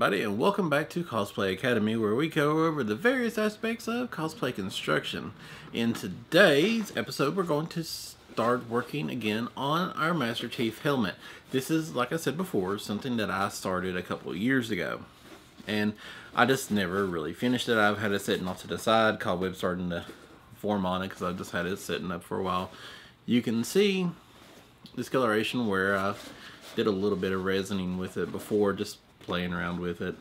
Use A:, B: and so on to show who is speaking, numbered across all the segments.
A: everybody, and welcome back to Cosplay Academy, where we go over the various aspects of cosplay construction. In today's episode, we're going to start working again on our Master Chief helmet. This is, like I said before, something that I started a couple of years ago, and I just never really finished it. I've had it sitting off to the side, cobwebs starting to form on it because I've just had it sitting up for a while. You can see discoloration where I did a little bit of resining with it before, just playing around with it.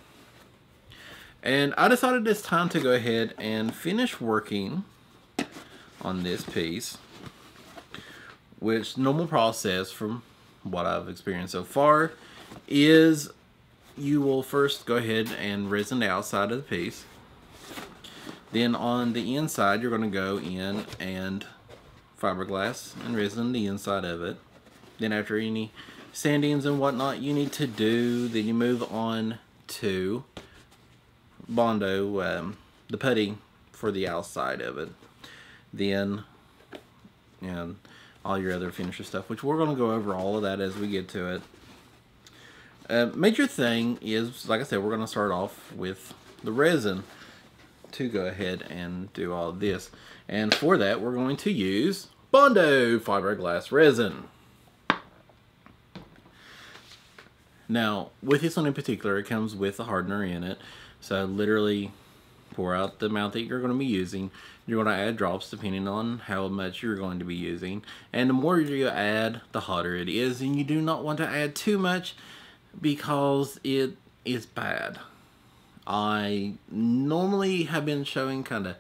A: And I decided it's time to go ahead and finish working on this piece, which normal process from what I've experienced so far is you will first go ahead and resin the outside of the piece. Then on the inside you're going to go in and fiberglass and resin the inside of it. Then after any sandings and whatnot you need to do, then you move on to Bondo, the putty for the outside of it. Then, and all your other finisher stuff, which we're going to go over all of that as we get to it. Major thing is, like I said, we're going to start off with the resin to go ahead and do all of this. And for that, we're going to use Bondo fiberglass resin. Now, with this one in particular, it comes with a hardener in it. So literally pour out the amount that you're going to be using. You're going to add drops depending on how much you're going to be using. And the more you add, the hotter it is. And you do not want to add too much because it is bad. I normally have been showing kind of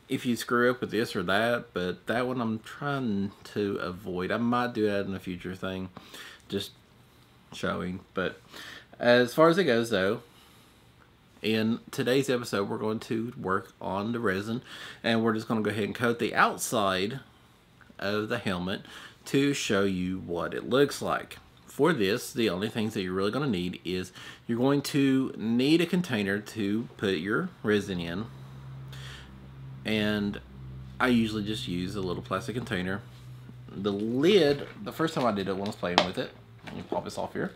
A: if you screw up with this or that, but that one I'm trying to avoid. I might do that in a future thing, just showing. But as far as it goes though, in today's episode we're going to work on the resin, and we're just going to go ahead and coat the outside of the helmet to show you what it looks like. For this, the only things that you're really going to need is you're going to need a container to put your resin in, and I usually just use a little plastic container. The lid, the first time I did it when I was playing with it, let me pop this off here.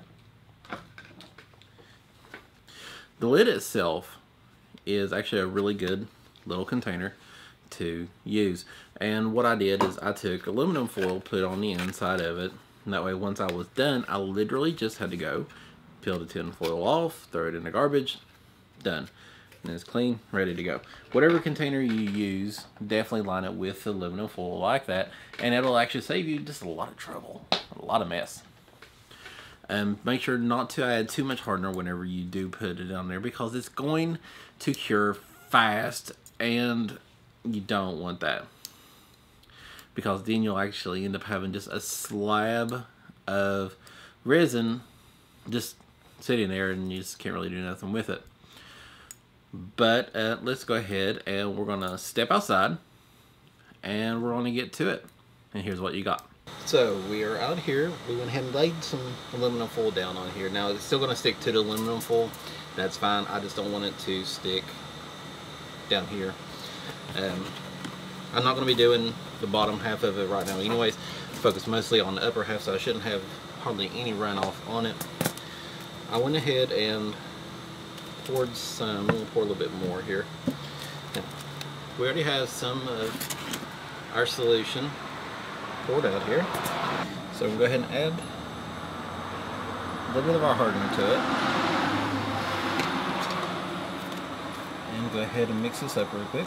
A: The lid itself is actually a really good little container to use. And what I did is I took aluminum foil, put on the inside of it. And that way once I was done, I literally just had to go peel the tin foil off, throw it in the garbage, done. And it's clean, ready to go. Whatever container you use, definitely line it with aluminum foil like that. And it'll actually save you just a lot of trouble, a lot of mess. And make sure not to add too much hardener whenever you do put it on there, because it's going to cure fast and you don't want that, because then you'll actually end up having just a slab of resin just sitting there and you just can't really do nothing with it. But let's go ahead and we're gonna step outside and we're gonna get to it. And here's what you got. So we are out here. We went ahead and laid some aluminum foil down on here. Now it's still going to stick to the aluminum foil. That's fine. I just don't want it to stick down here. I'm not going to be doing the bottom half of it right now anyways. Focus mostly on the upper half, so I shouldn't have hardly any runoff on it. I went ahead and poured some. I'm going to pour a little bit more here. We already have some of our solution poured out here, so we'll go ahead and add a little bit of our hardener to it and go ahead and mix this up real quick.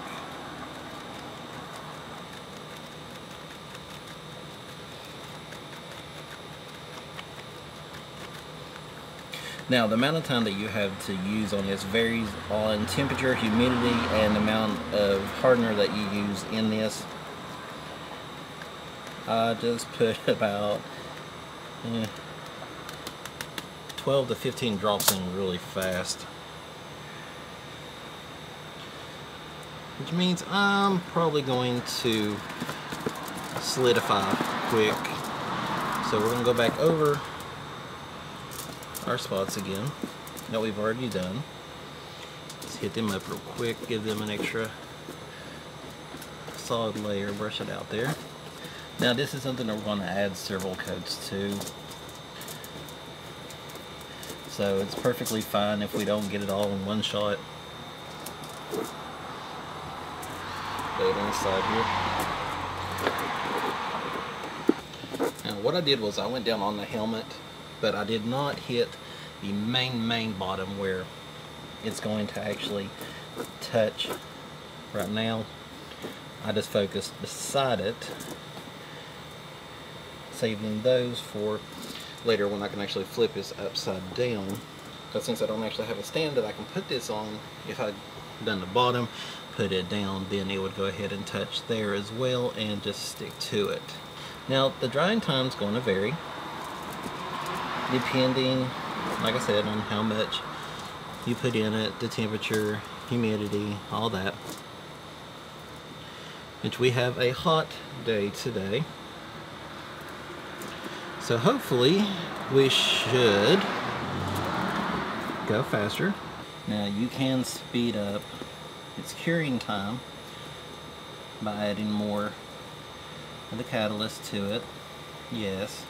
A: Now the amount of time that you have to use on this varies on temperature, humidity, and the amount of hardener that you use in this. I just put about 12 to 15 drops in really fast, which means I'm probably going to solidify quick. So we're going to go back over our spots again that we've already done. Just hit them up real quick, give them an extra solid layer, brush it out there. Now this is something that we're going to add several coats to. so it's perfectly fine if we don't get it all in one shot. Put it on the side here. Now what I did was I went down on the helmet, but I did not hit the main bottom where it's going to actually touch. Right now I just focused beside it, saving those for later when I can actually flip this upside down. But since I don't actually have a stand that I can put this on, if I'd done the bottom, put it down, then it would go ahead and touch there as well and just stick to it. Now the drying time is going to vary depending, like I said, on how much you put in it, the temperature, humidity, all that. Which we have a hot day today, so hopefully we should go faster. Now you can speed up its curing time by adding more of the catalyst to it, yes,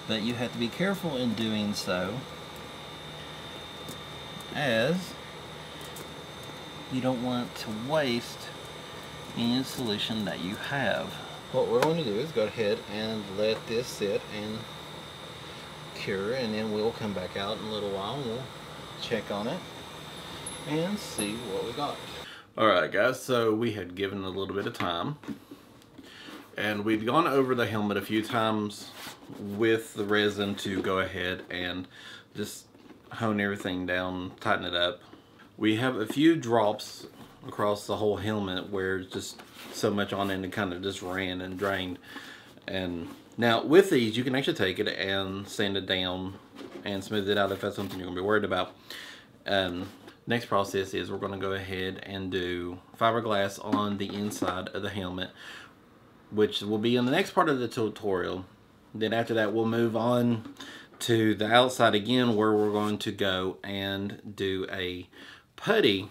A: but you have to be careful in doing so, as you don't want to waste any solution that you have. What we're going to do is go ahead and let this sit and cure, and then we'll come back out in a little while and we'll check on it and see what we got. Alright guys, so we had given a little bit of time and we'd gone over the helmet a few times with the resin to go ahead and just hone everything down, tighten it up. We have a few drops across the whole helmet where just so much on it and it kind of just ran and drained. And now with these you can actually take it and sand it down and smooth it out if that's something you're going to be worried about. Next process is we're going to go ahead and do fiberglass on the inside of the helmet, which will be in the next part of the tutorial. Then after that we'll move on to the outside again, where we're going to go and do a putty,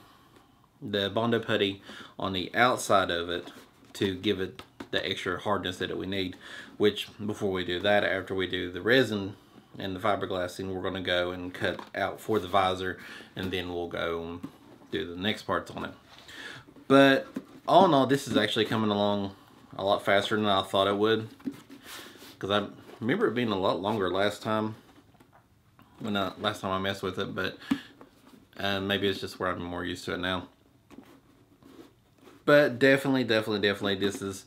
A: the Bondo putty on the outside of it to give it the extra hardness that we need. Which before we do that, after we do the resin and the fiberglassing, we're going to go and cut out for the visor, and then we'll go and do the next parts on it. But all in all, this is actually coming along a lot faster than I thought it would, because I remember it being a lot longer last time when last time I messed with it, but maybe it's just where I'm more used to it now. But definitely this is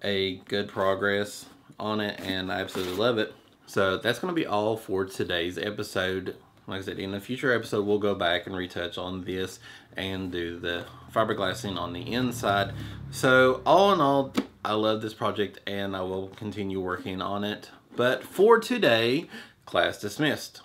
A: a good progress on it and I absolutely love it. So that's going to be all for today's episode. Like I said, in a future episode we'll go back and retouch on this and do the fiberglassing on the inside. So all in all, I love this project and I will continue working on it. But for today, class dismissed.